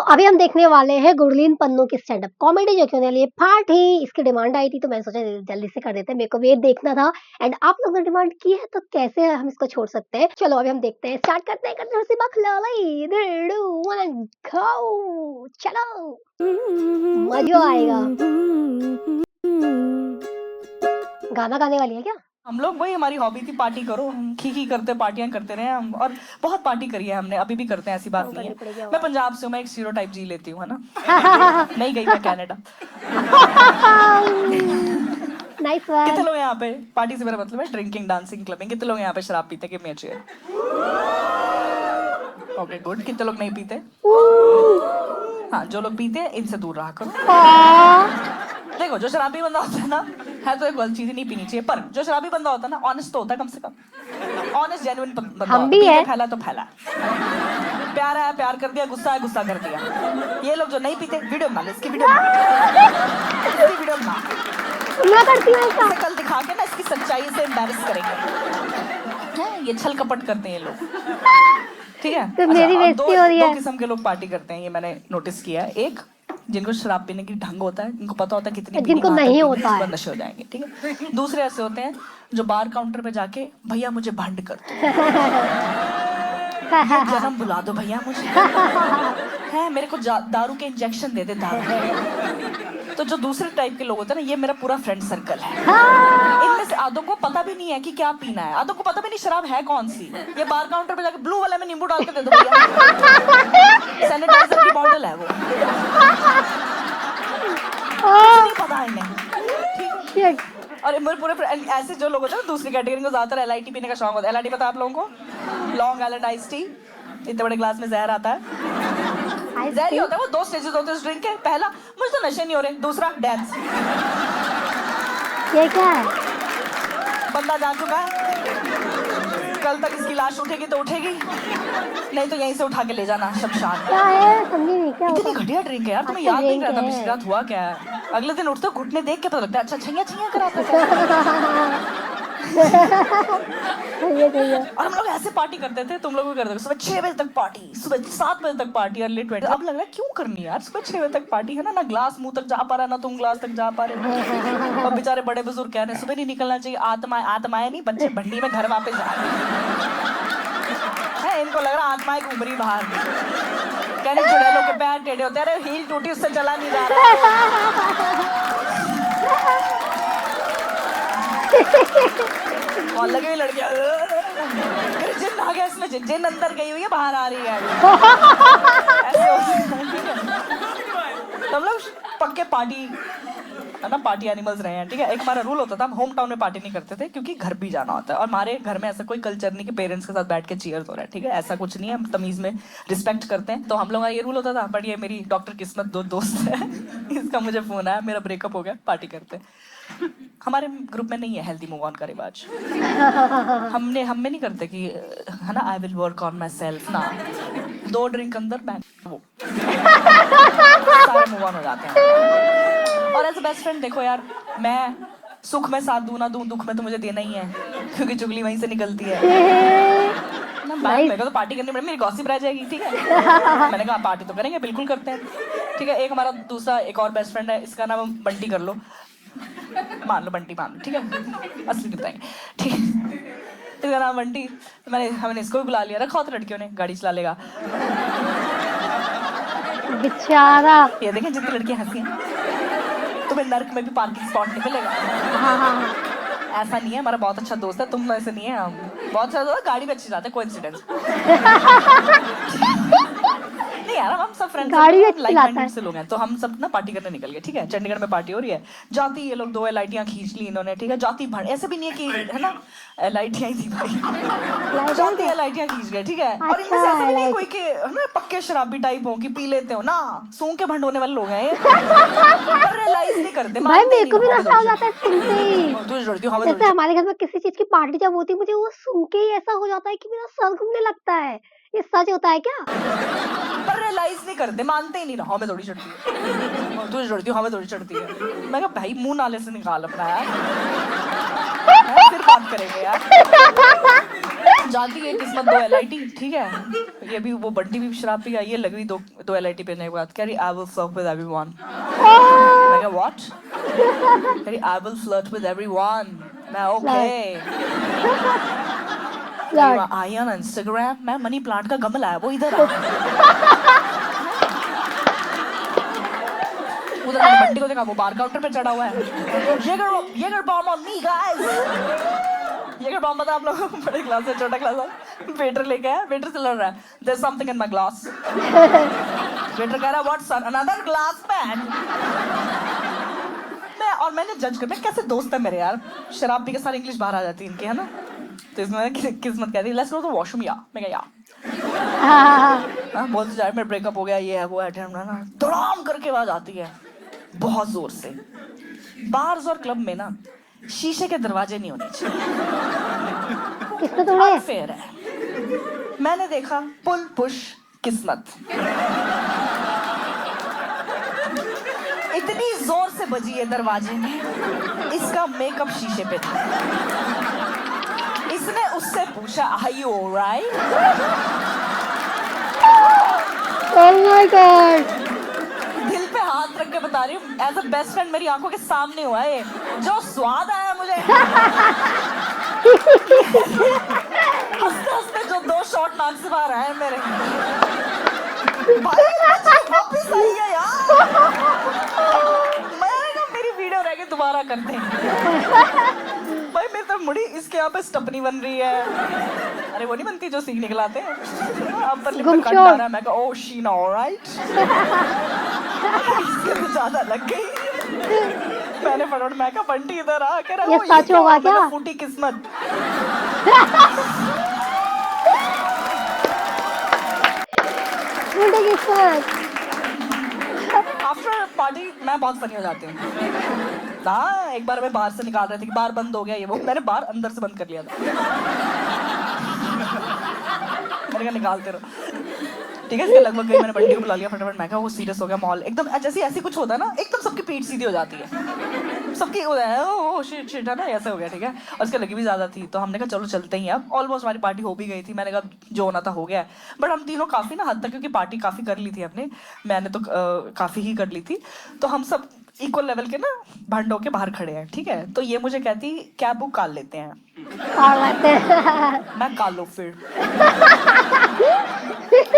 अभी हम देखने वाले हैं गुरलीन पन्नू की स्टैंड-अप कॉमेडी जो कि होने वाली है पार्ट ही इसकी डिमांड आई थी तो मैंने सोचा जल्दी से कर देते हैं। मेरे को भी ये देखना था एंड आप लोगों ने डिमांड की है तो कैसे हम इसको छोड़ सकते हैं। चलो अभी हम देखते हैं, स्टार्ट करते हैं कंट्रोवर्सी बखलाली 3 2 1 एंड गो चलो मजा आएगा। गाना गाने वाली है क्या? हम लोग वही हमारी हॉबी थी, पार्टी करो, हम खी करते पार्टियां करते रहे हम, और बहुत पार्टी करी है हमने, अभी भी करते हैं, ऐसी बात नहीं है। मैं पंजाब से हूँ, मैं एक स्टीरियोटाइप जी लेती हूँ, है ना। नहीं गई मैं कनाडा। Nice one. कितने लोग यहाँ पे, पार्टी से मेरा मतलब है ड्रिंकिंग, डांसिंग, क्लबिंग, कितने लोग यहाँ पे शराब पीते? गिव मी अ चीयर। Okay good. कितने लोग नहीं पीते? हाँ, जो लोग पीते हैं इनसे दूर रहा करो। देखो, जो शराबी बंदा होता है ना, है तो एक गलत चीज नहीं पीनी चाहिए, पर जो शराबी बंदा होता है ना, ऑनेस्ट तो होता है कम से कम। ऑनेस्ट जेन्युइन बंदा हम भी है। फैला तो फैला, प्यार है प्यार कर दिया, गुस्सा है गुस्सा कर दिया। ये लोग जो नहीं पीते, वीडियो बना ले, इसकी वीडियो बना, मैं करती हूँ ऐसा। कल दिखा के ना इसकी सच्चाई से एम्बैरेस करेंगे। हैं, ये छल कपट करते हैं ये लोग, ठीक है। तो मेरी बेइज्जती हो रही है। दो किस्म के लोग पार्टी करते हैं, ये मैंने नोटिस किया है। एक, जिनको शराब पीने की ढंग होता है, इनको पता होता है कितनी जिनको नहीं होता है, नशे हो जाएंगे, ठीक है। दूसरे ऐसे होते हैं जो बार काउंटर पे जाके, भैया मुझे भंड कर दो, जन्म बुला दो भैया मुझे, है मेरे को दारू के इंजेक्शन दे दे दारू। तो जो दूसरे टाइप के लोग होते हैं ना, ये मेरा पूरा फ्रेंड सर्कल है। इनमें से आधों को पता भी नहीं है कि क्या पीना है, आधों को पता भी नहीं शराब है कौन सी। ये बार काउंटर पे जाके ब्लू वाले में नींबू डाल के दे दो भैया, सैनिटाइजर की बॉटल है वो, कुछ नहीं पता इन्हें, ठीक है। और मेरे पूरे ऐसे जो लोग होते हैं ना दूसरी कैटेगरी को, ज्यादातर LIT पीने का शौक होता है। LIT पता है आप लोगों को? लॉन्ग आइलैंड आइस टी, इतने बड़े ग्लास में जहर आता है। जहर ही होता है वो। 2 स्टेजेस होते हैं उस ड्रिंक के। पहला, मुझे तो नशे नहीं हो रहे। दूसरा, डांस। ये क्या है? बंदा जा चुका है, कल तक इसकी लाश उठेगी तो उठेगी, नहीं तो यहीं से उठा के ले जाना शमशान। क्या है समझी नहीं क्या? इतनी घटिया ड्रिंक है यार, तुम्हें याद नहीं रहता पिछली रात हुआ क्या है? अगले दिन उठते घुटने देख के तो लगता है अच्छा छैया छैया कराता है। और हम लोग ऐसे पार्टी करते थे, तुम लोग भी करते थे। सुबह 6 बजे तक पार्टी, सुबह 7 बजे तक पार्टी, अर्ली 20। अब लग रहा है क्यों करनी यार सुबह 6 बजे तक पार्टी, है ना। ना ग्लास मुंह तक जा पा रहा, ना तुम ग्लास तक जा पा रहे। अब बेचारे बड़े बुजुर्ग कह रहे हैं सुबह नहीं निकलना चाहिए, आत्माएं नहीं, बच्चे भंडी में घर वापस जा है। इनको लग रहा आत्माएं घूम रही बाहर, कहने चुड़ैलों के पैर टेढ़े होते हैं, अरे हील टूटी उससे चला नहीं जा रहा। और लगे हुई लड़कियां, जिन आ गया इसमें, जिन अंदर गई हुई है बाहर आ रही है। ऐसे तो हम लोग पक्के पार्टी, है ना, पार्टी एनिमल्स रहे हैं, ठीक है। एक हमारा रूल होता था, हम होम टाउन में पार्टी नहीं करते थे क्योंकि घर भी जाना होता है, और हमारे घर में ऐसा कोई कल्चर नहीं कि पेरेंट्स के साथ बैठ के चीयर्स हो रहा है, ठीक है। ऐसा कुछ नहीं है, हम तमीज में रिस्पेक्ट करते हैं। तो हम लोग का ये रूल होता था। बट ये मेरी डॉक्टर किस्मत दोस्त है, इसका मुझे फोन आया, मेरा ब्रेकअप हो गया, पार्टी करते हैं। हमारे ग्रुप में नहीं है हेल्दी मूव ऑन का रिवाज। हम में नहीं करते कि, है ना, I will work on my self ना। 2 ड्रिंक अंदर मैं वो सारे मूव ऑन हो जाते हैं। और एज अ बेस्ट फ्रेंड देखो यार, मैं सुख में साथ दूं ना दूं, दुख में तो मुझे देना ही है, क्योंकि चुगली वहीं से निकलती है ना। मेरे को तो पार्टी करनी पड़ेगी, मेरी गॉसिप रह जाएगी, ठीक है। मैंने कहा पार्टी तो करेंगे, बिल्कुल करते हैं, ठीक है। एक हमारा दूसरा एक और बेस्ट फ्रेंड है, इसका नाम बंटी कर लो, मान लो बंटी मान लो, ठीक है, असली बताएंगे, ठीक है। इसका नाम बंटी, हमने इसको भी बुला लिया, रखा होता लड़कियों ने, गाड़ी चला लेगा बेचारा। ये देखें जितनी लड़कियां हंसी हैं, तुम्हें नर्क में भी पार्किंग स्पॉट नहीं मिलेगा। हाँ। ऐसा नहीं है, हमारा बहुत अच्छा दोस्त है, तुम ऐसे नहीं है, हम बहुत अच्छा दोस्त, गाड़ी में अच्छी जाते हैं, कोइंसिडेंस। नहीं यार, हम सब फ्रेंड्स लाइक से लोग हैं, तो हम सब ना पार्टी करने निकल गए, ठीक है। चंडीगढ़ में पार्टी हो रही है, जाती ये लोग 2 LITयां खींच ली इन्होंने, ठीक है। जाती भर, ऐसे भी नहीं है कि, है ना, LITयां ही थी भाई, जाती LITयां खींच गए, ठीक है। और इनमें से ऐसा भी नहीं कोई के, है ना, पक्के शराबी टाइप हो कि पी लेते हो ना, सूंघ के भंड होने वाले लोग हैं ये। रियलाइज नहीं करते भाई, मेरे को भी नशा हो जाता है सुनते ही। तुझे जोड़ती हूं, जैसे हमारे घर में किसी चीज की पार्टी जब होती है, मुझे वो सुन के ही ऐसा हो जाता है कि मेरा सर घूमने लगता है। ये सच होता है क्या? पर रियलाइज नहीं करते, मानते ही नहीं ना, हमें थोड़ी चढ़ती है, तुझे जोड़ती हूँ, हमें थोड़ी चढ़ती है। मैं कहा भाई मुंह नाले से निकाल अपना यार, फिर बात करेंगे यार। जाती है किस्मत 2 LIT, ठीक है, ये भी वो बंटी भी शराब पी आई है, लगी 2 LIT पीने के बाद कह रही I will flirt with everyone. मैं क्या व्हाट? कह रही I will flirt with everyone. मैं ओके। आई ऑन इंस्टाग्राम, मैं मनी प्लांट का गमला है वो इधर आ। उधर मैंने बंटी को देखा, वो बार काउंटर पे चढ़ा हुआ है। Jagerbomb on me guys. Jagerbomb पता आप लोगों को? बड़े क्लास से छोटा क्लास है, वेटर लेके आया, वेटर से लड़ रहा है, there is something in my glass. Waiter कह रहा है व्हाट्स अनदर ग्लास मैन। और मैंने जज कर, मैं कैसे दोस्त है मेरे यार, शराब पी के सारी इंग्लिश बाहर आ जाती है इनकी, है ना। तो इसमें किस्मत कहती है लेट्स गो टू वॉशरूम या। मैं क्या बोलते जाए मेरा ब्रेकअप हो गया, ये है वो है, धड़ाम करके आवाज आती है बहुत जोर से। बार्स और क्लब में ना शीशे के दरवाजे नहीं होने चाहिए, फेयर है। मैंने देखा पुल पुश किस्मत, इतनी जोर से बजी है दरवाजे में, इसका मेकअप शीशे पे था। इसने उससे पूछा are you alright? Oh my God. दिल पे हाथ रख के बता रही हूँ, एज अ बेस्ट फ्रेंड मेरी आंखों के सामने हुआ है, जो स्वाद आया मुझे। हंसते हंसते जो 2 शॉट नाक से बाहर आए मेरे, भाई वापस आई है यार। मैंने कहा मेरी वीडियो रह गई, दोबारा करते हैं। भाई मेरी तरफ मुड़ी, इसके यहाँ पे स्टपनी बन रही है, अरे वो नहीं बनती जो सीख निकलाते हैं, अब पर लिप पे कट आ रहा है। मैं कहा ओह शीना ऑलराइट। इसके तो ज्यादा लग गई। मैंने फटाफट मैं कहा बंटी इधर आ, कह रहा ये सच होगा क्या? फूटी किस्मत। आफ्टर पार्टी मैं बहुत फनी हो जाती हूँ। हाँ एक बार मैं बाहर से निकाल रहे थे कि बार बंद हो गया, ये वो मैंने बार अंदर से बंद कर लिया था। मैंने कहा निकालते रहो, ठीक है। इसके लगभग गई, मैंने बंटी को बुला लिया फटाफट। मैं कहा वो सीरियस हो गया मॉल एकदम, जैसे ऐसी कुछ होता है ना एकदम सबकी पीठ सीधी हो जाती है, सबकी ओह शिट शिट है ना, ऐसा हो गया, ठीक है। और इसके लगी भी ज्यादा थी, तो हमने कहा चलो चलते ही। अब ऑलमोस्ट हमारी पार्टी हो भी गई थी, मैंने कहा जो होना था हो गया। बट हम तीनों काफी ना हद तक, क्योंकि पार्टी काफी कर ली थी हमने, मैंने तो काफी ही कर ली थी, तो हम सब इक्वल लेवल के ना भंडों के बाहर खड़े हैं, ठीक है। तो ये मुझे कहती कैब बुक कर लेते हैं, मैं कर लो फिर।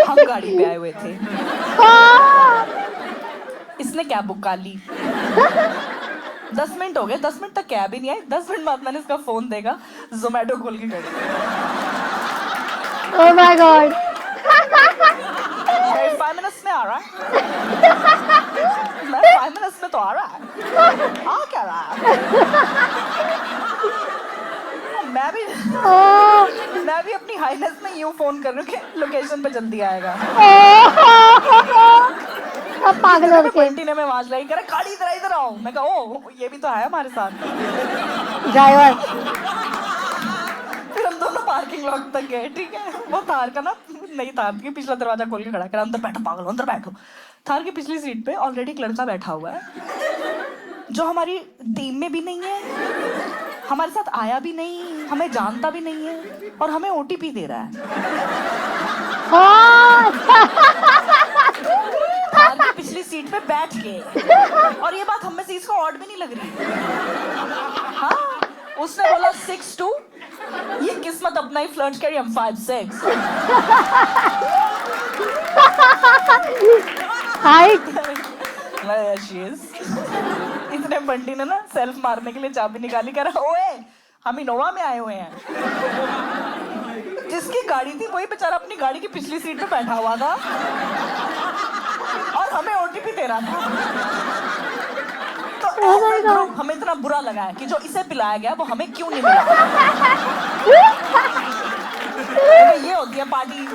हम गाड़ी पे आए हुए थे, इसने कैब बुक कर ली। 10 मिनट हो गए, 10 मिनट तक कैब ही नहीं आई। 10 मिनट बाद मैंने इसका फोन देखा, जोमेटो खोल के खड़ी। ओह माय गॉड। 5 मिनट्स में आ रहा है। मैं 5 मिनट्स में तो आ रहा है, आ क्या रहा है? मैं भी अपनी हाईनेस में यूं फोन कर रही हूँ कि लोकेशन पे जल्दी आएगा। अब पागल हो गए। बंटी ने मैं आवाज लाई, कह रहा गाड़ी इधर आओ। मैं कहा ओ ये भी तो है हमारे साथ ड्राइवर। फिर हम दोनों पार्किंग लॉट तक गए, ठीक है। वो थार का ना नई थार की पिछला दरवाजा खोल के खड़ा करा, अंदर बैठो पागल, अंदर बैठो। थार की पिछली सीट पे ऑलरेडी एक लड़का बैठा हुआ है, जो हमारी टीम में भी नहीं है, हमारे साथ आया भी नहीं, हमें जानता भी नहीं है, और हमें ओटीपी दे रहा है। थार की पिछली सीट पे बैठ के, और ये बात हमें से इसको ऑड भी नहीं लग रही। हाँ उसने बोला 6'2", ये किस्मत अपना ही फ्लर्ट करी, हम 5'6". हाइट। इसने बंटी ने ना सेल्फ मारने के लिए चाबी निकाली, कह रहा ओए हम इनोवा में आए हुए हैं। जिसकी गाड़ी थी वही बेचारा अपनी गाड़ी की पिछली सीट पे बैठा हुआ था और हमें ओटीपी दे रहा था। तो हमें इतना बुरा लगा है कि जो इसे पिलाया गया वो हमें क्यों नहीं मिला। ये होती है पार्टी।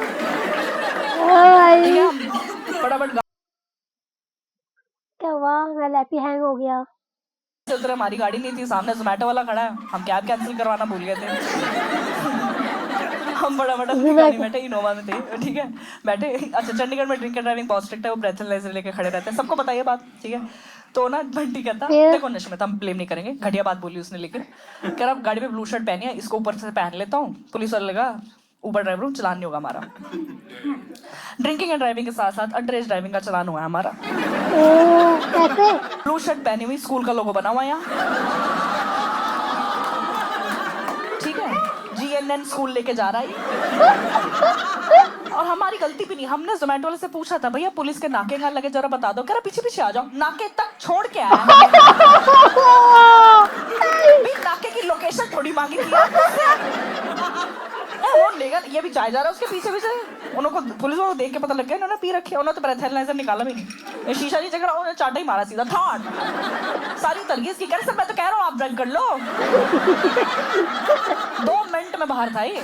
फटाफट क्या हुआ? मेरा लैपी हैंग हो गया। उधर हमारी गाड़ी नहीं थी, सामने जोमेटो वाला खड़ा है, हम कैब कैंसिल करवाना भूल गए थे। हम बड़ा अपनी गाड़ी बैठे, इनोवा में थे, ठीक है बैठे। अच्छा चंडीगढ़ में ड्रिंक एंड ड्राइविंग बहुत स्ट्रिक्ट है, वो ब्रेथलेस लेके खड़े रहते हैं, सबको पता है बात, ठीक है। तो ना बंटी कहता देखो नशे में, तो हम ब्लेम नहीं करेंगे, घटिया बात बोली उसने, लेकिन कह रहा गाड़ी में ब्लू शर्ट पहनी है, इसको ऊपर से पहन लेता हूँ, पुलिस वाले लगा ऊबर ड्राइवर हूँ, चलान नहीं होगा हमारा। ड्रिंकिंग एंड ड्राइविंग के साथ साथ अंडर एज ड्राइविंग का चलान हुआ है हमारा। कैसे? ब्लू शर्ट पहनी हुई, स्कूल का लोगो बना हुआ है यहाँ, ठीक है, GNN स्कूल लेके जा रहा है। और हमारी गलती भी नहीं, हमने जोमेटो वाले से पूछा था, भैया पुलिस के नाके कहाँ लगे जरा बता दो। कह रहा पीछे पीछे आ जाओ, नाके तक छोड़ के आया। नाके की लोकेशन थोड़ी मांगी थी वो लेगा, ये भी चाय जा रहा है उसके पीछे पीछे। उनको पुलिस वालों को देख के पता लग गया इन्होंने पी रखे। उन्होंने तो ब्रेथेलाइजर निकाला भी नहीं, ये शीशा नहीं चकरा, उन्होंने चाटा ही मारा सीधा ठाट। सारी तरकीब की, कह रहे सर मैं तो कह रहा हूँ आप ड्रग कर लो। 2 मिनट में बाहर था ये।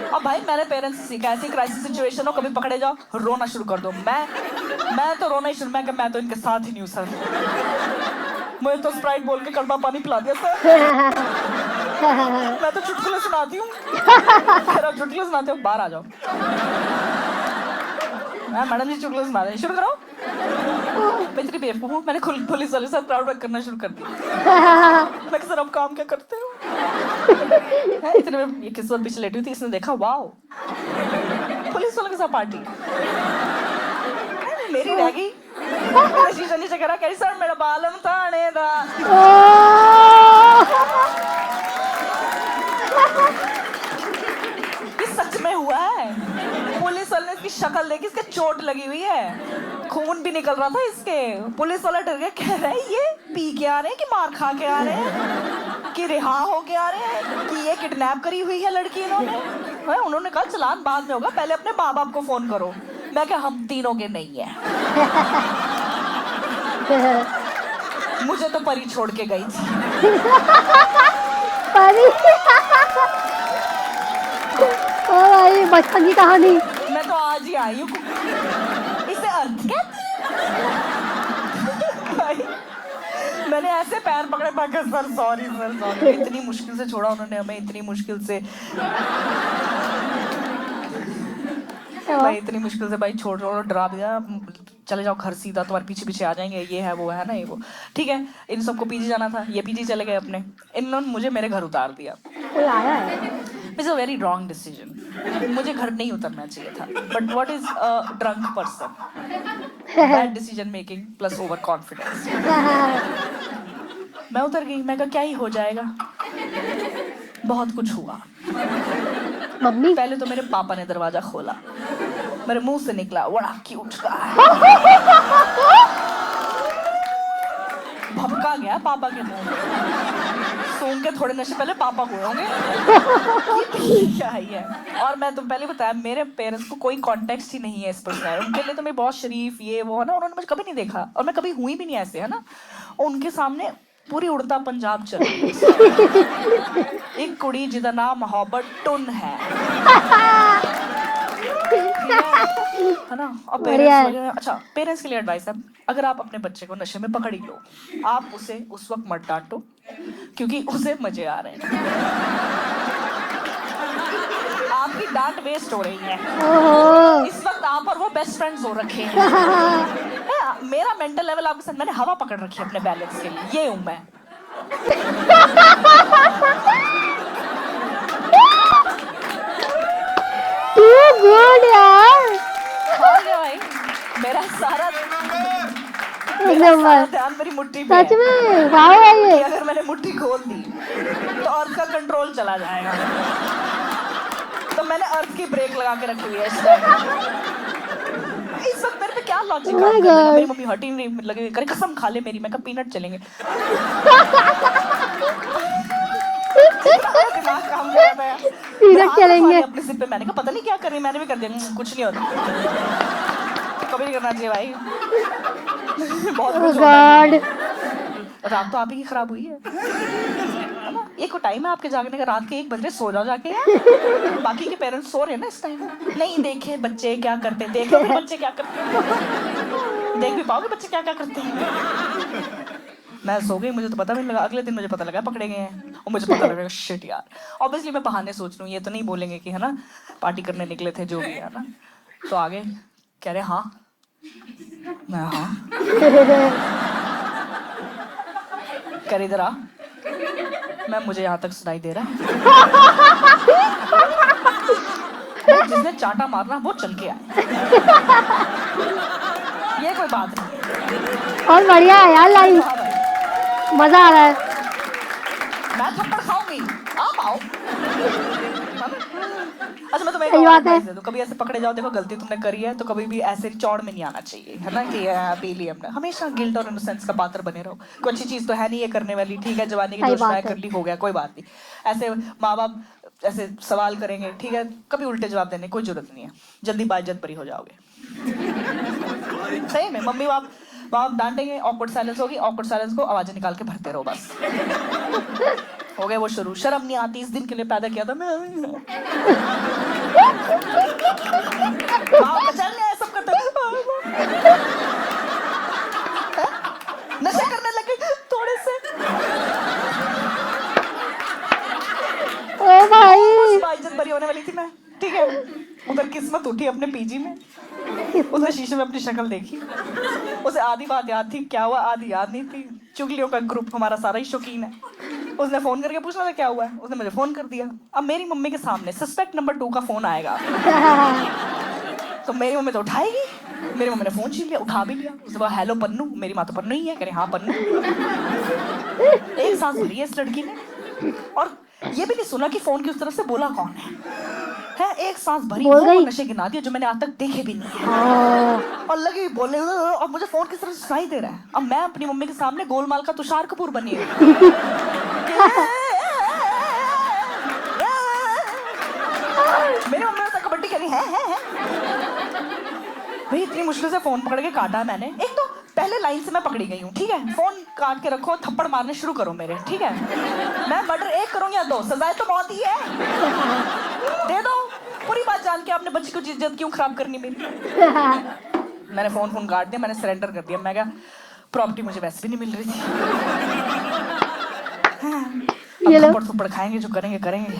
अब भाई मैंने पेरेंट्स से सीखा, ऐसी क्राइसिस सिचुएशन हो कभी पकड़े जाओ रोना शुरू कर दो। मैं तो रोना ही शुरू, मैं तो इनके साथ ही नहीं हूँ सर। मुझे तो स्प्राइट बोल के कड़वा पानी पिला दिया सर। मैं तो चुटकुले सुनाती हूँ। चुटकुले सुनाते हो, बाहर आ जाओ। मैडम जी चुटकुले सुना दें, शुरू करो। मैं इतनी बेवकूफ हूँ, मैंने पुलिस वाले साथ क्राउड वर्क करना शुरू कर दिया। मैं सर अब काम क्या करते हो? इतने में ये किस पीछे लेटी हुई थी, इसने देखा वाओ पुलिस वालों के साथ पार्टी। मेरी रह गई, शीशा नीचे करा, कह रही सर मेरा बालम थाने दा। ये सच में हुआ है। पुलिस वाले ने इसकी शक्ल देखी, इसके चोट लगी हुई है, खून भी निकल रहा था इसके। पुलिस वाला डर गया, कह रहा है ये पी के आ रहे हैं कि मार खा के आ रहे हैं कि रिहा हो के आ रहे हैं कि ये किडनैप करी हुई है लड़की इन्होंने। उन्होंने कहा चलान बाद में होगा, पहले अपने माँ बाप को फोन करो। मैं क्या हम तीनों के नहीं है। मुझे तो परी छोड़ के गई थी। परी? ओ भाई बचपन की कहानी। मैं तो आज ही आई हूँ। इसे अर्थ कहते भाई मैंने ऐसे पैर पकड़े पकड़ सर सॉरी सर सॉरी। इतनी मुश्किल से छोड़ा उन्होंने हमें, इतनी मुश्किल से भाई, इतनी मुश्किल से भाई छोड़ रहा, डरा दिया, चले जाओ घर सीधा, तुम्हारे पीछे पीछे आ जाएंगे, ये है वो है ना ये वो। ठीक है, इन सबको पीजी जाना था, ये पीजी चले गए अपने। इन्होंने मुझे मेरे घर उतार दिया। कोई आया है? It's a very wrong decision. मुझे घर नहीं उतरना चाहिए था, but what is a drunk person? Bad decision making plus over confidence. मैं उतर गई, मैं कहा क्या ही हो जाएगा। बहुत कुछ हुआ। मम्मी पहले तो मेरे पापा ने दरवाजा खोला, मेरे मुंह से निकला बड़ा क्यूट का। भपका गया पापा के मुंह में। सोन के थोड़े नशे पहले पापा हुए होंगे। क्या है? और मैं तुम पहले बताया, मेरे पेरेंट्स को कोई कॉन्टेक्स्ट ही नहीं है इस पर। उनके लिए तो मैं बहुत शरीफ ये वो है ना, उन्होंने मुझे कभी नहीं देखा और मैं कभी हुई भी नहीं ऐसे, है ना। उनके सामने पूरी उड़ता पंजाब चल रही है। एक कुड़ी जिदा नाम मोहब्बत टुन है ना। और पेरेंट्स, अच्छा पेरेंट्स के लिए एडवाइस है, अगर आप अपने बच्चे को नशे में पकड़ ही लो, आप उसे उस वक्त मत डांटो क्योंकि उसे मजे आ रहे हैं। आपकी डांट वेस्ट हो रही है। इस वक्त आप और वो बेस्ट फ्रेंड्स हो रखे हैं। मेरा मेंटल लेवल आपके साथ, मैंने हवा पकड़ रखी है अपने बैलेंस के लिए, ये हूं मैं। गुड यार। भाई मेरा सारा ध्यान मेरी मुट्ठी पे है। सच में वाह ये। अगर मैंने मुट्ठी खोल दी तो अर्थ का कंट्रोल चला जाएगा। तो मैंने अर्थ की ब्रेक लगा के रखी हुई है इस वक्त। मेरे पे क्या लॉजिक काम कर रहा है? मेरी मम्मी हटी नहीं लगे, करे कसम खा ले मेरी। मैं कहा पीनट चलेंगे। दिमाग काम कर रहा है, पीनट चलेंगे अपने सिर पे। मैंने कहा पता नहीं क्या कर रही, मैंने भी कर दिया। कुछ नहीं होता, कभी नहीं करना चाहिए भाई। बहुत कुछ होता है। रात तो आप ही की खराब हुई है ना। एक टाइम है आपके जागने का, रात के 1 बजे सो जाओ जाके यार। बाकी के पेरेंट्स सो रहे हैं ना इस टाइम। नहीं देखे बच्चे क्या करते, देखो फिर बच्चे क्या करते हैं। देख भी पाओगे बच्चे क्या क्या करते हैं। मैं सो गई, मुझे तो पता भी नहीं लगा। अगले दिन मुझे पता लगा पकड़े गए हैं और मुझे पता लगा शिट यार। ऑब्वियसली मैं बहाने सोच रही हूँ, ये तो नहीं बोलेंगे कि है ना पार्टी करने निकले थे जो भी है ना। तो आगे कह रहे हाँ, मैं हाँ, कर इधर आ। मैम मुझे यहाँ तक सुनाई दे रहा है। जिसने चाटा मारना वो चल के आए, ये कोई बात नहीं। और बढ़िया है यार लाइन, हाँ भाई, मजा आ रहा है। मैं थप्पड़ खाऊंगी, आप आओ। अच्छा मैं तुम्हें एक सही और बात है। advice दे दूं, कभी ऐसे पकड़े जाओ, देखो गलती तुमने करी है तो कभी भी ऐसे चौड़ में नहीं आना चाहिए, है ना, कि पी ली हमने। हमेशा गिल्ट और इनोसेंस का पात्र बने रहो। कोई अच्छी चीज तो है नहीं ये करने वाली, ठीक है, जवानी की सही जोश में बात है। कर ली, हो गया, कोई बात नहीं। ऐसे माँ बाप ऐसे सवाल करेंगे, ठीक है, कभी उल्टे जवाब देने की कोई जरूरत नहीं है, जल्दी बाइज्जत बरी हो जाओगे। सही में मम्मी बाप डांटेंगे, ऑकवर्ड साइलेंस होगी, ऑकवर्ड साइलेंस को आवाजें निकाल के भरते रहो बस। हो गए वो शुरू। शर्म नहीं आती, इस दिन के लिए पैदा किया था मैं। सब करते नशे करने लगे थोड़े से। ओ भाई, इज्जत बरी होने वाली थी मैं, ठीक है। उधर किस्मत उठी अपने पीजी में, उसने शीशे में अपनी शक्ल देखी, उसे आधी बात याद थी, क्या हुआ आधी याद नहीं थी। चुगलियों का ग्रुप हमारा सारा ही शौकीन है। उसने फोन करके पूछना था क्या हुआ है, उसने मुझे फोन कर दिया। अब मेरी मम्मी के सामने सस्पेक्ट नंबर 2 का फोन आएगा, तो मेरी मम्मी तो उठाएगी। मेरी मम्मी ने फोन छीन लिया, उठा भी लिया। उसने कहा हेलो पन्नू, मेरी माँ तो पन्नू ही है, कह रहे हाँ पन्नू। एक सांस भरी है इस लड़की ने, और ये भी नहीं सुना कि फोन की उस तरफ से बोला कौन है, एक सांस भरी, बोल वो गई। नशे गिना दिए जो मैंने आज तक देखे भी नहीं है, और लगी बोलने, और मुझे फोन किस तरह से सुनाई दे रहा है। अब मैं अपनी मम्मी के सामने गोलमाल का तुषार कपूर बनी हूँ। मेरी मम्मी ऐसा कबड्डी करी है भाई, इतनी मुश्किल से फोन पकड़ के काटा है मैंने। एक तो पहले लाइन से मैं पकड़ी गई हूँ, ठीक है, फोन काट के रखो, थप्पड़ मारने शुरू करो मेरे, ठीक है। मैं मर्डर 1 करूँ या 2, सजाए तो मौत ही है, दे दो। पूरी बात जान के आपने बच्ची को इज्जत क्यों खराब करनी मेरी। मैंने फोन काट दिया, मैंने सरेंडर कर दिया। मैं क्या, प्रॉपर्टी मुझे वैसे भी नहीं मिल रही थी। ये लो। थप्पड़ थप्पड़ खाएंगे, जो करेंगे करेंगे।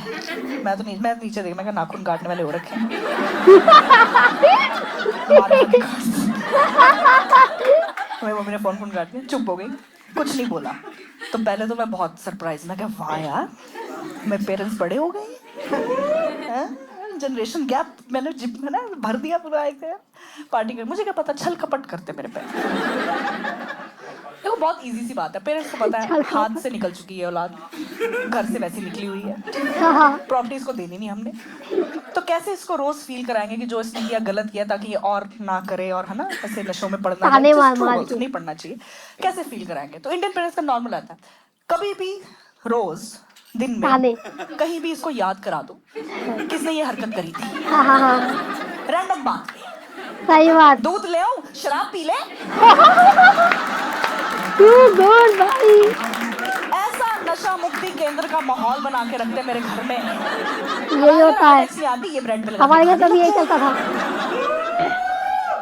मैं नीचे देख, मैं क्या नाखून काटने वाले हो रखे हैं। मेरी मम्मी ने फोन काट दिया, चुप हो गई, कुछ नहीं बोला। तो पहले तो मैं बहुत सरप्राइज, मैं क्या वाह यार, मेरे पेरेंट्स बड़े हो गए, जनरेशन गैप मैंने जिप में ना भर दिया पूरा एक पार्टी कर। मुझे क्या पता छल कपट करते मेरे पेरेंट्स। देखो बहुत इजी सी बात है, पेरेंट्स को पता है हाथ से निकल चुकी है औलाद, घर से वैसी निकली हुई है, प्रॉपर्टी इसको देनी नहीं हमने, तो कैसे इसको रोज फील कराएंगे कि जो इसने किया गलत किया, ताकि ये और ना करे, और है ना ऐसे नशों में पड़ना नहीं पड़ना चाहिए, कैसे फील कराएंगे। तो इंडियन पेरेंट्स का नॉर्मल आता है, कभी भी रोज दिन में कहीं भी इसको याद करा दो किसने ये हरकत करी थी, रैंडम बात, सही बात। दूध ले आओ, शराब पी ले, गुड भाई। ऐसा नशा मुक्ति केंद्र का माहौल बना के रखते मेरे घर में। यही होता है, ये ब्रेड पे हमारे घर तभी यही चलता था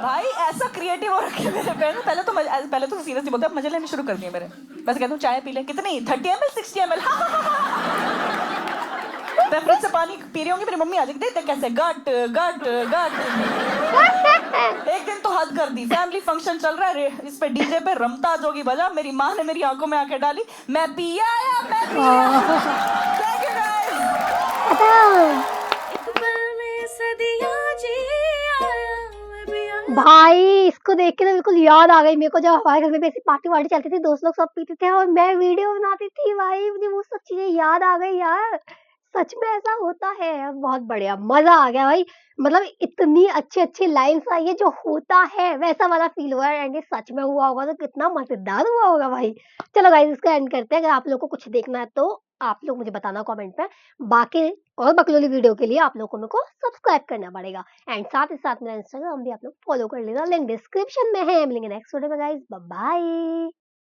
भाई, ऐसा क्रिएटिव हो रखे मेरे पेरेंट्स। पहले तो सीरियसली बोलते, अब मजे लेने शुरू कर दिए मेरे। बस कहता हूँ चाय पी ले, कितनी 30 ml 60 ml। मैं फ्रिज से पानी पी रही होंगी, मेरी मम्मी आ जाएगी, देख कैसे गट गट गट। एक दिन तो हद कर दी, फैमिली फंक्शन चल रहा है, इस पे डीजे पे रमता जोगी बजा, मेरी माँ ने मेरी आंखों में आंखें डाली, मैं पिया या मैं पिया। Thank you guys। भाई इसको देख के तो बिल्कुल याद आ गई मेरे को, जब हमारे घर में ऐसी पार्टी वार्टी चलती थी, दोस्त लोग सब पीते थे और मैं वीडियो बनाती थी। भाई मुझे वो सब चीजें याद आ गई यार, सच में ऐसा होता है। बहुत बढ़िया, मजा आ गया भाई। मतलब इतनी अच्छी लाइन्स आई है, जो होता है वैसा वाला फील हुआ है, एंड ये सच में हुआ होगा तो कितना मजेदार हुआ होगा भाई। चलो गाइस इसको एंड करते हैं। अगर आप लोग को कुछ देखना है तो आप लोग मुझे बताना कमेंट में। बाकी और बकलोली वीडियो के लिए आप लोगों को मेरे को सब्सक्राइब करना पड़ेगा, एंड साथ ही साथ मेरा इंस्टाग्राम भी आप लोग फॉलो कर लेना, लिंक डिस्क्रिप्शन में है। मिलेंगे नेक्स्ट वीडियो में गाइस, बाय बाय।